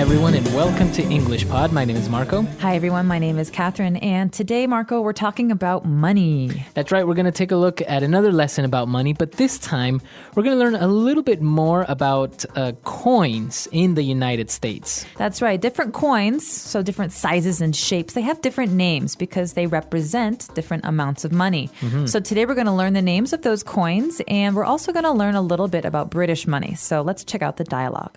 everyone, and welcome to English Pod. My name is Marco. Hi, everyone. My name is Catherine, and today, Marco, we're talking about money. That's right. We're going to take a look at another lesson about money, but this time we're going to learn a little bit more about coins in the United States. That's right. Different coins, so different sizes and shapes, they have different names because they represent different amounts of money. So today we're going to learn the names of those coins, and we're also going to learn a little bit about British money. So let's check out the dialogue.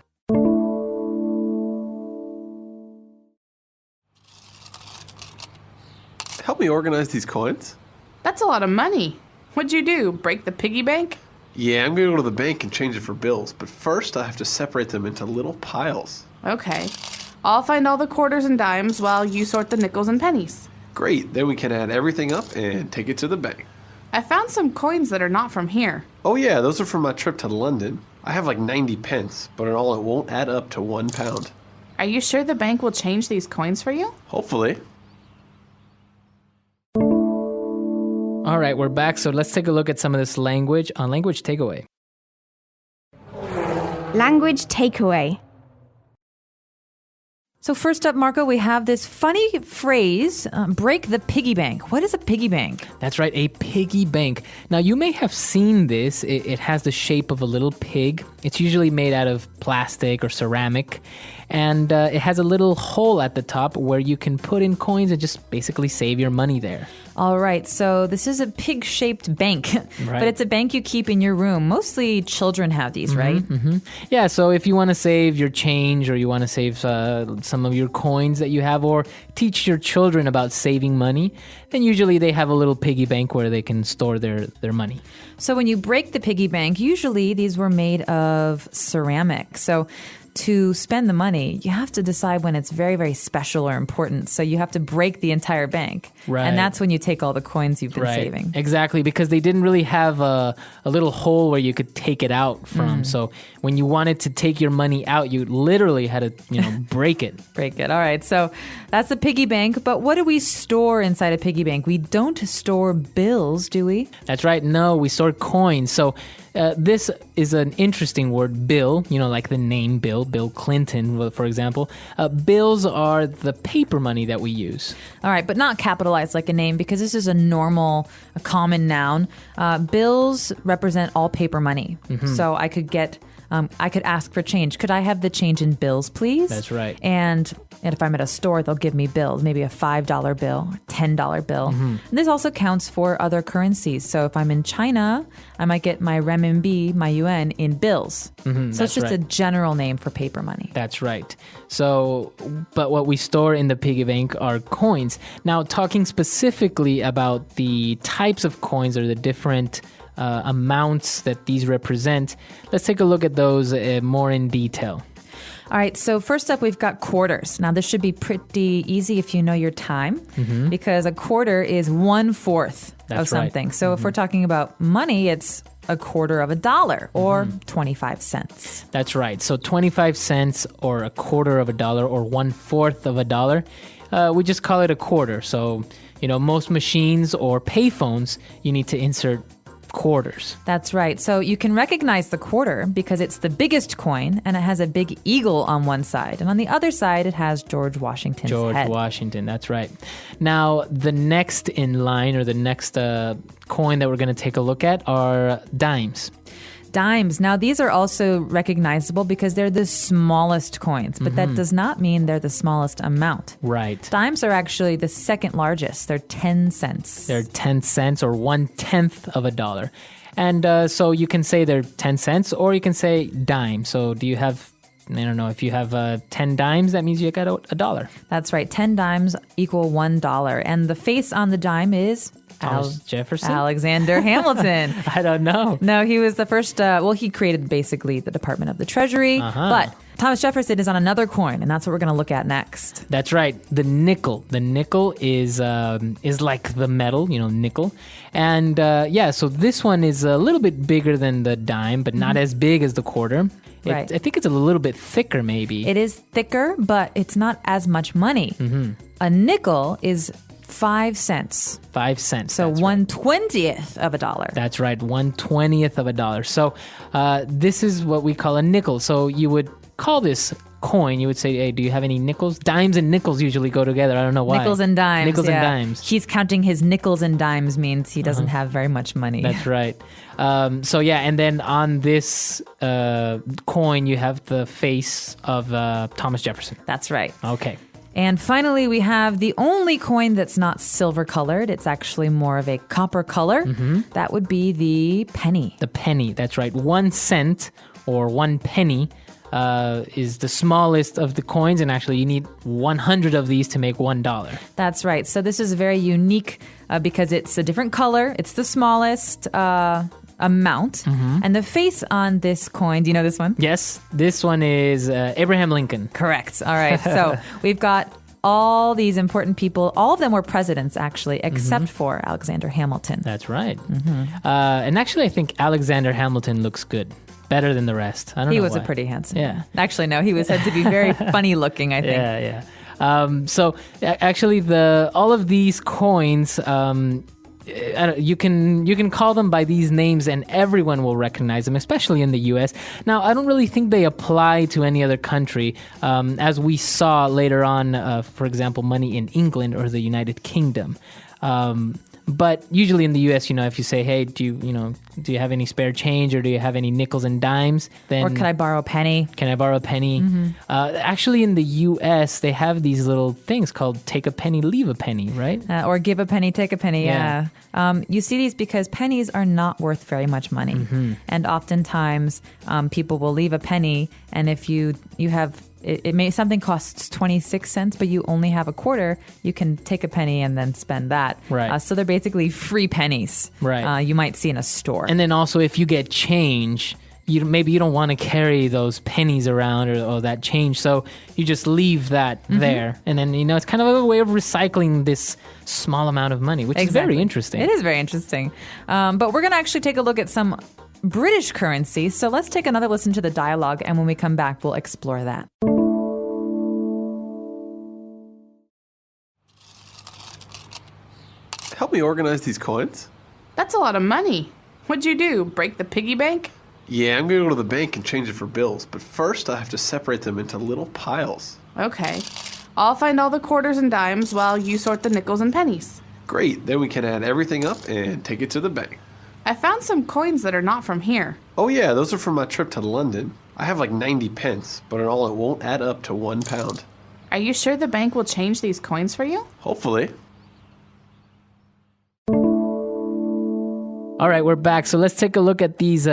Help me organize these coins? That's a lot of money. What'd you do, break the piggy bank? Yeah, I'm going to go to the bank and change it for bills, but first I have to separate them into little piles. Okay. I'll find all the quarters and dimes while you sort the nickels and pennies. Great, then we can add everything up and take it to the bank. I found some coins that are not from here. Oh yeah, those are from my trip to London. I have like 90 pence, but in all it won't add up to £1. Are you sure the bank will change these coins for you? Hopefully. All right, we're back, so let's take a look at some of this language on Language Takeaway. Language takeaway. So first up, Marco, we have this funny phrase, break the piggy bank. What is a piggy bank? That's right, a piggy bank. Now, you may have seen this. It has the shape of a little pig. It's usually made out of plastic or ceramic. And it has a little hole at the top where you can put in coins and just basically save your money there. All right, so this is a pig-shaped bank, but it's a bank you keep in your room. Mostly children have these, right? Yeah, so if you want to save your change or you want to save some of your coins that you have or teach your children about saving money, then usually they have a little piggy bank where they can store their money. So when you break the piggy bank, usually these were made of ceramic. So to spend the money, you have to decide when it's very, very special or important. So you have to break the entire bank. Right. And that's when you take all the coins you've been saving. Exactly, because they didn't really have a little hole where you could take it out from. So when you wanted to take your money out, you literally had to, break it. Break it. All right. So that's the piggy bank. But what do we store inside a piggy bank? We don't store bills, do we? That's right. No, we store coins. So this is an interesting word, bill, like the name Bill Clinton, for example. Bills are the paper money that we use. All right, but not capitalized like a name because this is a common noun. Bills represent all paper money. So I could ask for change. Could I have the change in bills, please? That's right. And if I'm at a store, they'll give me bills, maybe a $5 bill, a $10 bill. And this also counts for other currencies. So if I'm in China, I might get my renminbi, my yuan, in bills. So it's just a general name for paper money. That's right. So, but what we store in the piggy bank are coins. Now, talking specifically about the types of coins or the different amounts that these represent, let's take a look at those more in detail. All right, so first up, we've got quarters. Now, this should be pretty easy if you know your time, because a quarter is 1/4 of something. Right. So if we're talking about money, it's a quarter of a dollar or 25 cents. That's right. So 25 cents or a quarter of a dollar or 1/4 of a dollar, we just call it a quarter. So, most machines or payphones, you need to insert quarters. That's right. So you can recognize the quarter because it's the biggest coin and it has a big eagle on one side. And on the other side, it has George Washington's head. George Washington, that's right. Now, the next in line or the next coin that we're going to take a look at are dimes. Dimes. Now, these are also recognizable because they're the smallest coins, but that does not mean they're the smallest amount. Right. Dimes are actually the second largest. They're 10 cents. They're 10 cents or 1/10 of a dollar. And so you can say they're 10 cents or you can say dime. So do you have, I don't know, if you have 10 dimes, that means you got a dollar. That's right. 10 dimes equal $1. And the face on the dime is Thomas Jefferson? Alexander Hamilton. I don't know. No, he was the first, he created basically the Department of the Treasury, but Thomas Jefferson is on another coin, and that's what we're going to look at next. That's right, the nickel. The nickel is like the metal, nickel. And so this one is a little bit bigger than the dime, but not as big as the quarter. Right. I think it's a little bit thicker, maybe. It is thicker, but it's not as much money. A nickel is 5 cents. 5 cents. So 1/20th of a dollar. That's right, 1/20th of a dollar. So this is what we call a nickel. So you would call this coin, you would say, hey, do you have any nickels? Dimes and nickels usually go together. I don't know why. Nickels and dimes. Nickels yeah. and dimes. He's counting his nickels and dimes means he doesn't have very much money. That's right. So yeah, and then on this coin, you have the face of Thomas Jefferson. That's right. Okay. And finally, we have the only coin that's not silver colored. It's actually more of a copper color. That would be the penny. The penny, that's right. 1 cent or 1 penny is the smallest of the coins, and actually you need 100 of these to make $1. That's right. So this is very unique because it's a different color. It's the smallest amount. And the face on this coin, do you know this one? Yes, this one is Abraham Lincoln. Correct. All right. So we've got all these important people. All of them were presidents, actually, except for Alexander Hamilton. That's right. And actually, I think Alexander Hamilton looks good. Better than the rest. I don't know He was why. a pretty handsome Yeah. man. Actually, no, he was said to be very funny looking, I think. Yeah. So actually, all of these coins, you can call them by these names, and everyone will recognize them, especially in the U.S. Now, I don't really think they apply to any other country, as we saw later on. For example, money in England or the United Kingdom. But usually in the U.S., if you say, "Hey, do you have any spare change, or do you have any nickels and dimes?" Then Or could I borrow a penny? Can I borrow a penny? Actually, in the U.S., they have these little things called "take a penny, leave a penny," right? Or give a penny, take a penny. Yeah. You see these because pennies are not worth very much money. And oftentimes people will leave a penny, and if you have something costs 26 cents, but you only have a quarter, you can take a penny and then spend that. Right. So they're basically free pennies. Right. You might see in a store. And then also, if you get change, maybe you don't want to carry those pennies around or that change, so you just leave that there. And then, it's kind of a way of recycling this small amount of money, which is very interesting. It is very interesting. But we're going to actually take a look at some British currency. So let's take another listen to the dialogue, and when we come back, we'll explore that. Help me organize these coins. That's a lot of money. What'd you do? Break the piggy bank? Yeah, I'm going to go to the bank and change it for bills, but first I have to separate them into little piles. Okay. I'll find all the quarters and dimes while you sort the nickels and pennies. Great, then we can add everything up and take it to the bank. I found some coins that are not from here. Oh yeah, those are from my trip to London. I have like 90 pence, but in all it won't add up to £1. Are you sure the bank will change these coins for you? Hopefully. All right, we're back. So let's take a look at these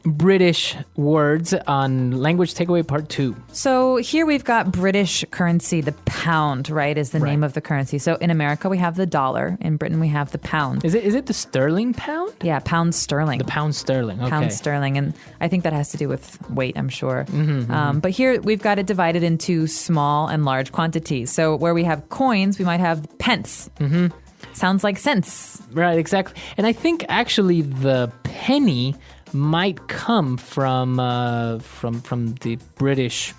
British words on Language Takeaway Part 2. So here we've got British currency. The pound, right, is the name of the currency. So in America, we have the dollar. In Britain, we have the pound. Is it the sterling pound? Yeah, pound sterling. The pound sterling, okay. Pound sterling. And I think that has to do with weight, I'm sure. But here we've got it divided into small and large quantities. So where we have coins, we might have pence. Sounds like cents. Right, exactly. And I think actually the penny might come from the British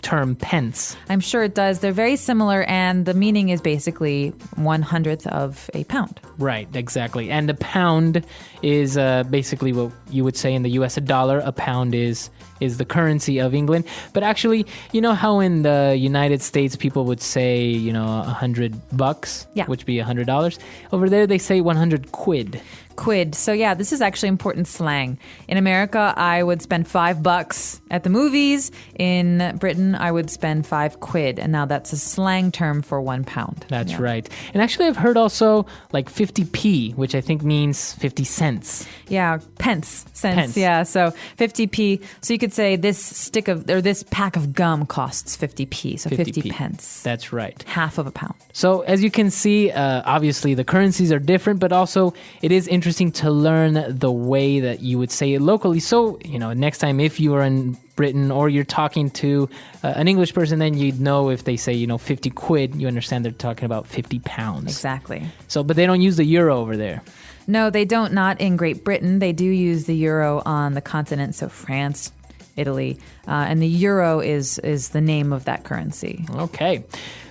term pence. I'm sure it does. They're very similar, and the meaning is basically 1/100th of a pound. Right, exactly. And the pound is basically what you would say in the U.S. a dollar. A pound is the currency of England. But actually, you know how in the United States people would say, $100, Yeah. which would be $100. Over there they say 100 quid. Quid. So yeah, this is actually important slang. In America, I would spend $5 at the movies. In Britain, I would spend 5 quid. And now that's a slang term for £1. That's Yeah. right. And actually I've heard also like 50p, which I think means 50 cents. Yeah, cents. Pence. Yeah, so 50p. So you could say this pack of gum costs 50p. So 50 pence. That's right. Half of a pound. So as you can see, obviously the currencies are different, but also it is interesting to learn the way that you would say it locally. So, next time if you are in Britain or you're talking to an English person, then you'd know if they say, 50 quid, you understand they're talking about 50 pounds. Exactly. So, but they don't use the euro over there. No, they don't. Not in Great Britain. They do use the euro on the continent. So France, Italy, and the euro is the name of that currency. Okay.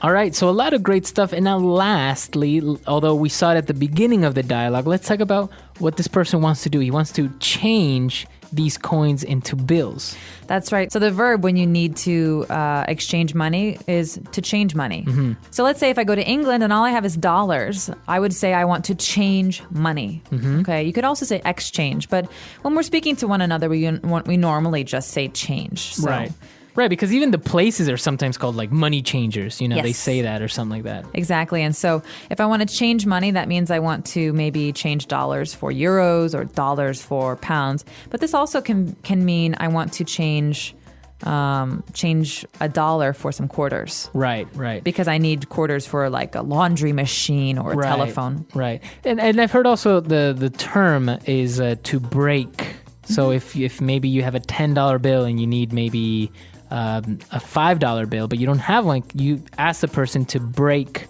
All right. So a lot of great stuff. And now lastly, although we saw it at the beginning of the dialogue, let's talk about what this person wants to do. He wants to change these coins into bills. That's right. So the verb when you need to exchange money is to change money. So let's say if I go to England and all I have is dollars, I would say I want to change money. Okay. You could also say exchange, but when we're speaking to one another, we normally just say change. So. Right, because even the places are sometimes called like money changers. They Yes. say that or something like that. Exactly. And so if I want to change money, that means I want to maybe change dollars for euros or dollars for pounds. But this also can mean I want to change a dollar for some quarters. Right. Because I need quarters for like a laundry machine or a telephone. Right. And I've heard also the term is to break. So if maybe you have a $10 bill and you need maybe a $5 bill, but you don't have one, you ask the person to break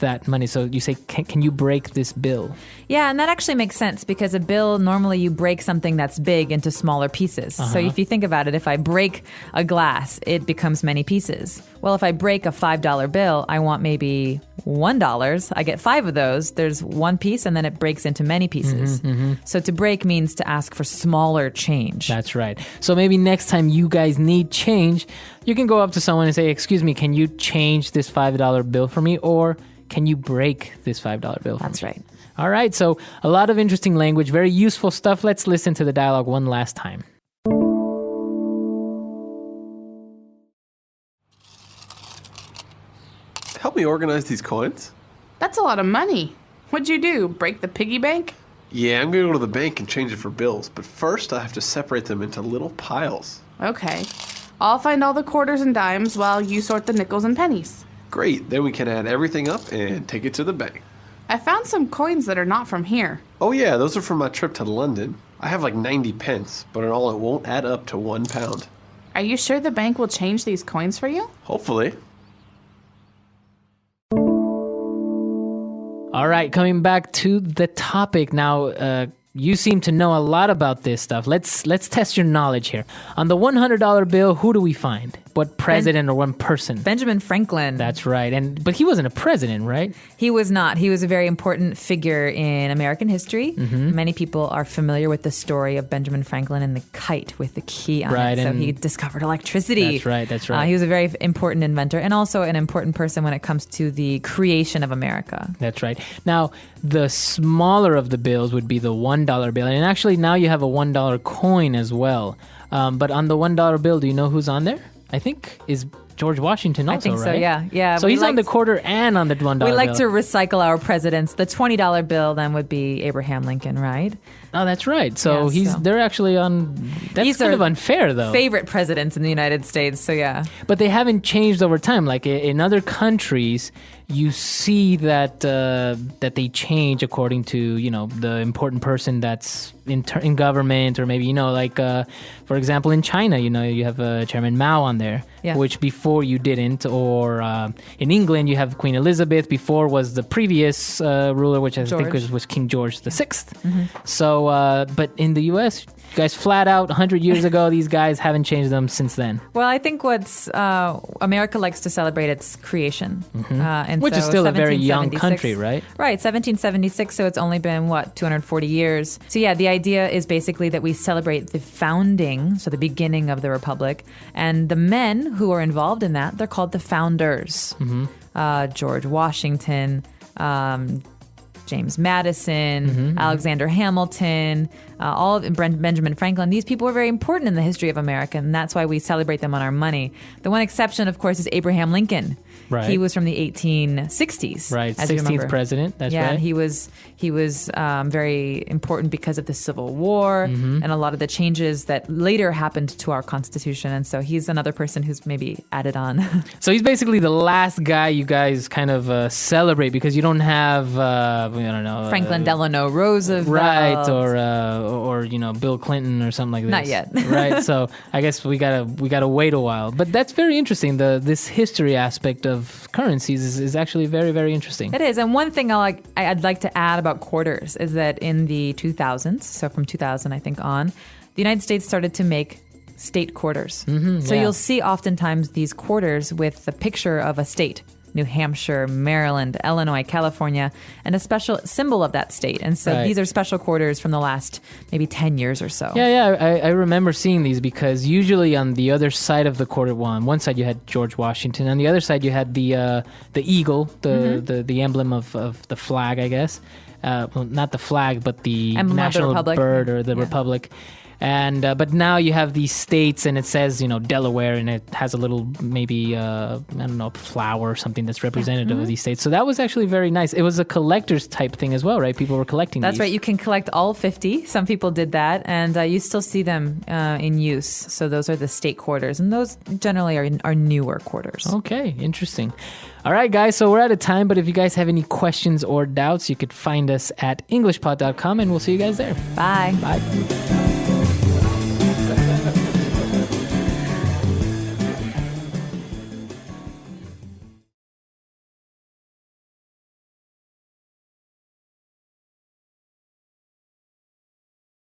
that money. So you say, can you break this bill? Yeah, and that actually makes sense because a bill, normally you break something that's big into smaller pieces. So if you think about it, if I break a glass, it becomes many pieces. Well, if I break a $5 bill, I want maybe $1. I get 5 of those. There's one piece and then it breaks into many pieces. So to break means to ask for smaller change. That's right. So maybe next time you guys need change, you can go up to someone and say, excuse me, can you change this $5 bill for me? Or can you break this $5 bill for me? That's right. All right. So a lot of interesting language, very useful stuff. Let's listen to the dialogue one last time. Help me organize these coins. That's a lot of money. What'd you do? Break the piggy bank? Yeah, I'm going to go to the bank and change it for bills, but first I have to separate them into little piles. Okay. I'll find all the quarters and dimes while you sort the nickels and pennies. Great, then we can add everything up and take it to the bank. I found some coins that are not from here. Oh yeah, those are from my trip to London. I have like 90 pence, but in all it won't add up to £1. Are you sure the bank will change these coins for you? Hopefully. All right, coming back to the topic now. You seem to know a lot about this stuff. Let's test your knowledge here. On the $100 bill, who do we find? What president or one person? Benjamin Franklin. That's right. But he wasn't a president, right? He was not. He was a very important figure in American history. Many people are familiar with the story of Benjamin Franklin and the kite with the key on it. So he discovered electricity. That's right. He was a very important inventor and also an important person when it comes to the creation of America. That's right. Now, the smaller of the bills would be the $1 bill. And actually, now you have a $1 coin as well. But on the $1 bill, do you know who's on there? I think is George Washington also, I think so, right? yeah. So he's on the quarter and on the $1 bill. We like to recycle our presidents. The $20 bill then would be Abraham Lincoln, right? Oh, that's right. So they're actually on. That's kind of unfair, though. Favorite presidents in the United States. So yeah. But they haven't changed over time. Like in other countries, you see that that they change according to the important person that's in government, or maybe like for example in China, you have Chairman Mao on there, which before you didn't, or in England you have Queen Elizabeth. Before was the previous ruler, which I think was King George VI. So, but in the U.S., you guys flat out 100 years ago, these guys haven't changed them since then. Well, I think America likes to celebrate its creation. And which so is still a very young country, right? Right, 1776, so it's only been, 240 years. So yeah, the idea is basically that we celebrate the founding, so the beginning of the Republic, and the men who are involved in that, they're called the founders. George Washington, James Madison, Alexander Hamilton, all of Benjamin Franklin. These people were very important in the history of America, and that's why we celebrate them on our money. The one exception, of course, is Abraham Lincoln. Right. He was from the 1860s. Right, as 16th president. That's right. Yeah, and he was very important because of the Civil War and a lot of the changes that later happened to our Constitution. And so he's another person who's maybe added on. So he's basically the last guy you guys kind of celebrate, because you don't have, I don't know, Franklin Delano Roosevelt, right, or Bill Clinton or something like this. Not yet. Right. So I guess we gotta wait a while. But that's very interesting. This history aspect of currencies is actually very, very interesting. It is. And one thing I'd like to add about quarters is that in the 2000s, so from 2000 I think on, the United States started to make state quarters. So you'll see oftentimes these quarters with the picture of a state. New Hampshire, Maryland, Illinois, California, and a special symbol of that state. And so these are special quarters from the last maybe 10 years or so. I remember seeing these because usually on the other side of the quarter, well, on one side you had George Washington, on the other side you had the eagle, the emblem of the flag, I guess. Well, not the flag, but the Emblem national of the republic. bird or the republic. And but now you have these states, and it says Delaware, and it has a little maybe I don't know, flower or something that's representative of these states. So that was actually very nice. It was a collector's type thing as well, right? People were collecting. That's these. right. You can collect all 50. Some people did that, and you still see them in use. So those are the state quarters, and those generally are newer quarters. Okay, interesting. All right, guys, so we're out of time, but if you guys have any questions or doubts, you could find us at englishpod.com, and we'll see you guys there. Bye. Bye.